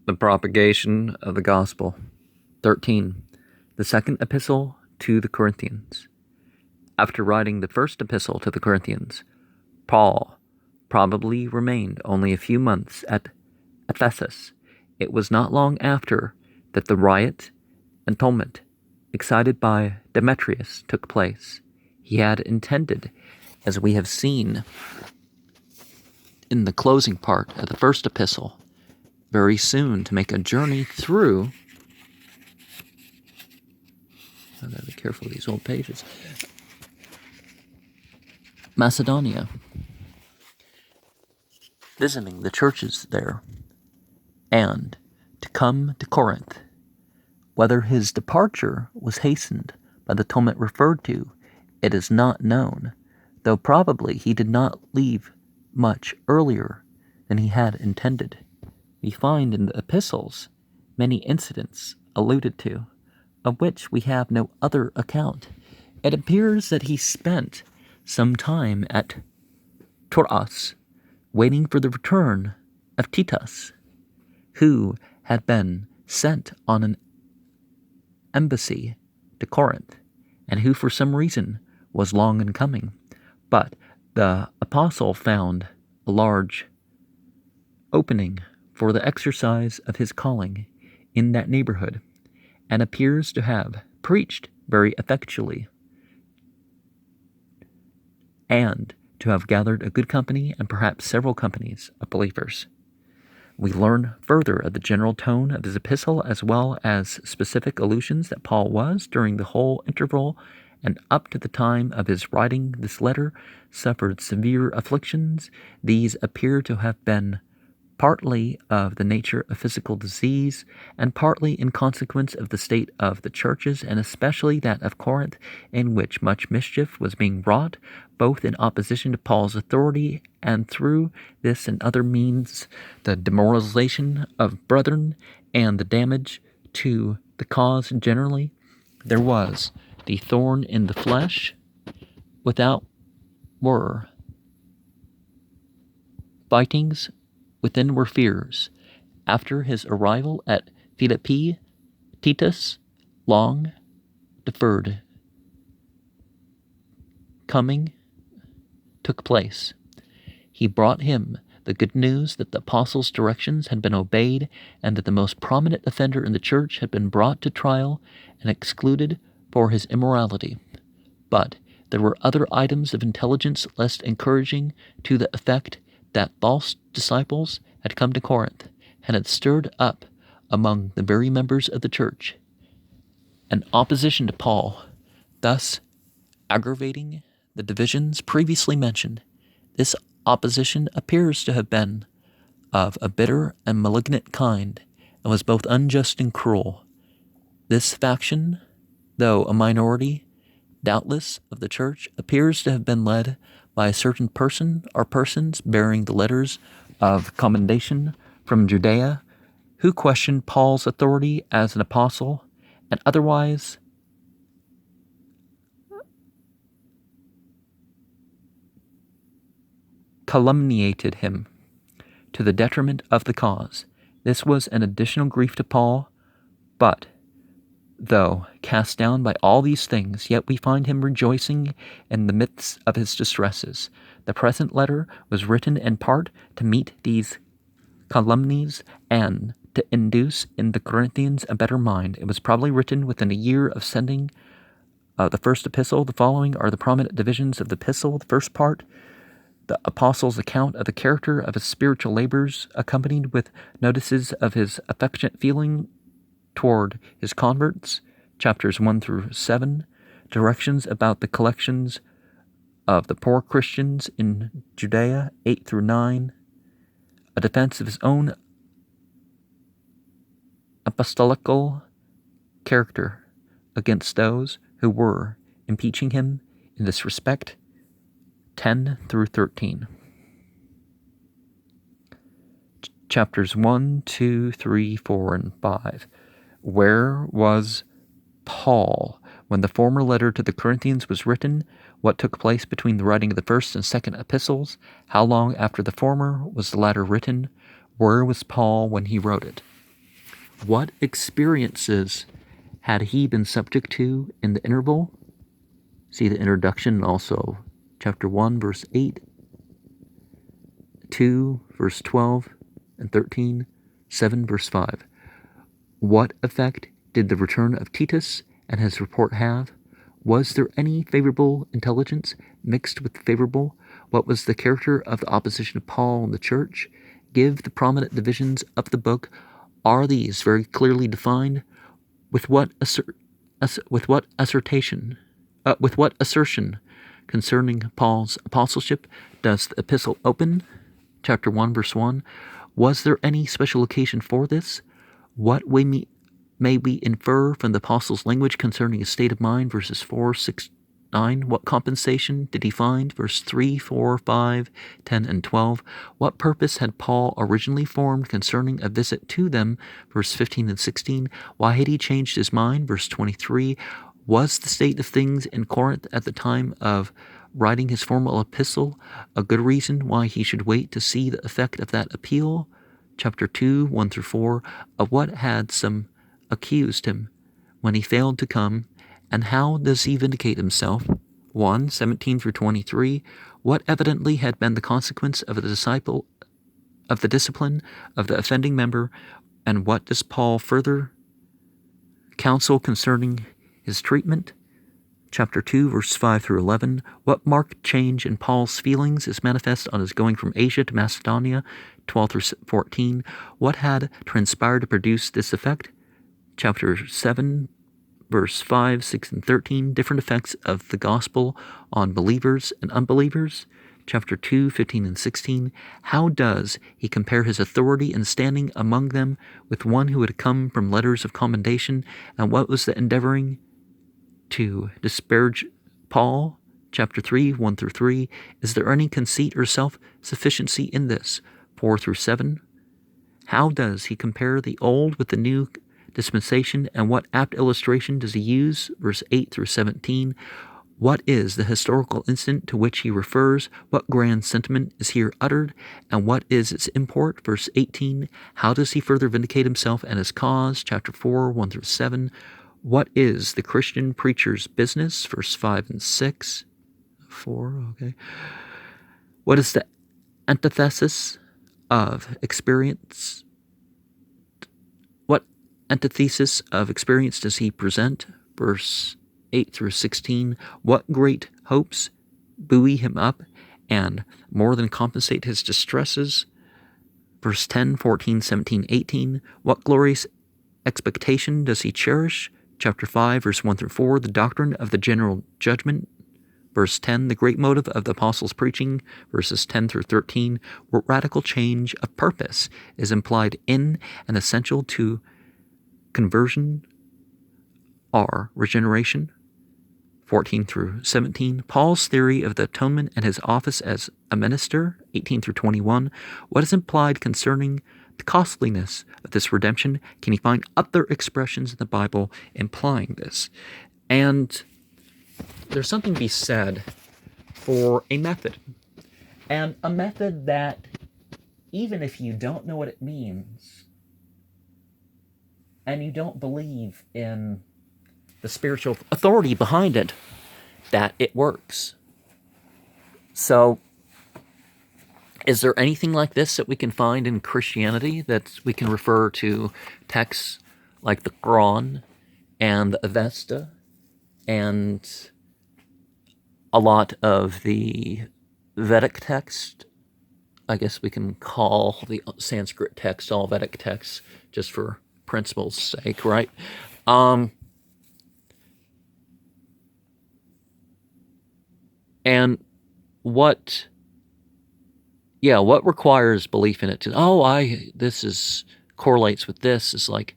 The Propagation of the Gospel. 13. The second epistle to the Corinthians. After writing the first epistle to the Corinthians, Paul probably remained only a few months at Ephesus. It was not long after that the riot and tumult excited by Demetrius took place. He had intended, as we have seen in the closing part of the first epistle, very soon to make a journey through. I gotta be careful of these old pages. Macedonia, visiting the churches there, and to come to Corinth. Whether his departure was hastened by the tumult referred to, it is not known, though probably he did not leave much earlier than he had intended. We find in the epistles many incidents alluded to, of which we have no other account. It appears that he spent some time at Troas, waiting for the return of Titus, who had been sent on an embassy to Corinth, and who for some reason was long in coming. But the apostle found a large opening for the exercise of his calling in that neighborhood, and appears to have preached very effectually, and to have gathered a good company and perhaps several companies of believers. We learn further of the general tone of his epistle, as well as specific allusions that Paul was, during the whole interval and up to the time of his writing this letter, suffered severe afflictions. These appear to have been partly of the nature of physical disease, and partly in consequence of the state of the churches, and especially that of Corinth, in which much mischief was being wrought, both in opposition to Paul's authority, and through this and other means, the demoralization of brethren, and the damage to the cause generally. There was the thorn in the flesh, without were fightings, within were fears. After his arrival at Philippi, Titus, long deferred coming, took place. He brought him the good news that the apostles' directions had been obeyed, and that the most prominent offender in the church had been brought to trial and excluded for his immorality. But there were other items of intelligence less encouraging, to the effect that false disciples had come to Corinth, and had stirred up among the very members of the church an opposition to Paul, thus aggravating the divisions previously mentioned. This opposition appears to have been of a bitter and malignant kind, and was both unjust and cruel. This faction, though a minority, doubtless, of the church, appears to have been led by a certain person or persons bearing the letters of commendation from Judea, who questioned Paul's authority as an apostle, and otherwise calumniated him to the detriment of the cause. This was an additional grief to Paul, but though cast down by all these things, yet we find him rejoicing in the midst of his distresses. The present letter was written in part to meet these calumnies and to induce in the Corinthians a better mind. It was probably written within a year of sending the first epistle. The following are the prominent divisions of the epistle. The first part, the apostle's account of the character of his spiritual labors, accompanied with notices of his affectionate feeling toward his converts, chapters 1 through 7, directions about the collections of the poor Christians in Judea, 8 through 9, a defense of his own apostolical character against those who were impeaching him in this respect, 10 through 13. Chapters 1, 2, 3, 4, and 5. Where was Paul when the former letter to the Corinthians was written? What took place between the writing of the first and second epistles? How long after the former was the latter written? Where was Paul when he wrote it? What experiences had he been subject to in the interval? See the introduction, also chapter 1, verse 8, 2, verse 12 and 13, 7, verse 5. What effect did the return of Titus and his report have? Was there any favorable intelligence mixed with favorable? What was the character of the opposition of Paul in the church? Give the prominent divisions of the book. Are these very clearly defined? With what assertion concerning Paul's apostleship does the epistle open? Chapter 1, verse 1. Was there any special occasion for this? What may we infer from the apostle's language concerning his state of mind? Verses 4, 6, 9. What compensation did he find? Verse 3, 4, 5, 10, and 12. What purpose had Paul originally formed concerning a visit to them? Verse 15 and 16. Why had he changed his mind? Verse 23. Was the state of things in Corinth at the time of writing his formal epistle a good reason why he should wait to see the effect of that appeal? Chapter 2, 1 through 4. Of what had some accused him when he failed to come, and how does he vindicate himself? 1, 17 through 23. What evidently had been the consequence of the discipline of the offending member, and what does Paul further counsel concerning his treatment? Chapter 2, verse 5 through 11. What marked change in Paul's feelings is manifest on his going from Asia to Macedonia? 12 through 14. What had transpired to produce this effect? Chapter 7, verse 5, 6, and 13. Different effects of the gospel on believers and unbelievers. Chapter 2, 15 and 16. How does he compare his authority and standing among them with one who had come from letters of commendation? And what was the endeavoring to disparage Paul? Chapter 3, 1 through 3. Is there any conceit or self-sufficiency in this? 4 through 7. How does he compare the old with the new dispensation, and what apt illustration does he use? Verse 8 through 17. What is the historical incident to which he refers? What grand sentiment is here uttered, and what is its import? Verse 18. How does he further vindicate himself and his cause? Chapter 4, 1 through 7. What is the Christian preacher's business? Verse 5 and 6. 4, okay. What is the antithesis of experience? What antithesis of experience does he present? Verse 8 through 16. What great hopes buoy him up and more than compensate his distresses? Verse 10, 14, 17, 18. What glorious expectation does he cherish? Chapter 5, verse 1 through 4. The doctrine of the general judgment. Verse 10, the great motive of the apostles' preaching. Verses 10 through 13. What radical change of purpose is implied in and essential to conversion or regeneration. 14 through 17. Paul's theory of the atonement and his office as a minister. 18 through 21. What is implied concerning the costliness of this redemption? Can you find other expressions in the Bible implying this? And there's something to be said for a method. And a method that, even if you don't know what it means, and you don't believe in the spiritual authority behind it, that it works. So, is there anything like this that we can find in Christianity, that we can refer to texts like the Quran and the Avesta and a lot of the Vedic text? I guess we can call the Sanskrit text all Vedic texts just for principle's sake, right? And what requires belief in it? This correlates with this, is like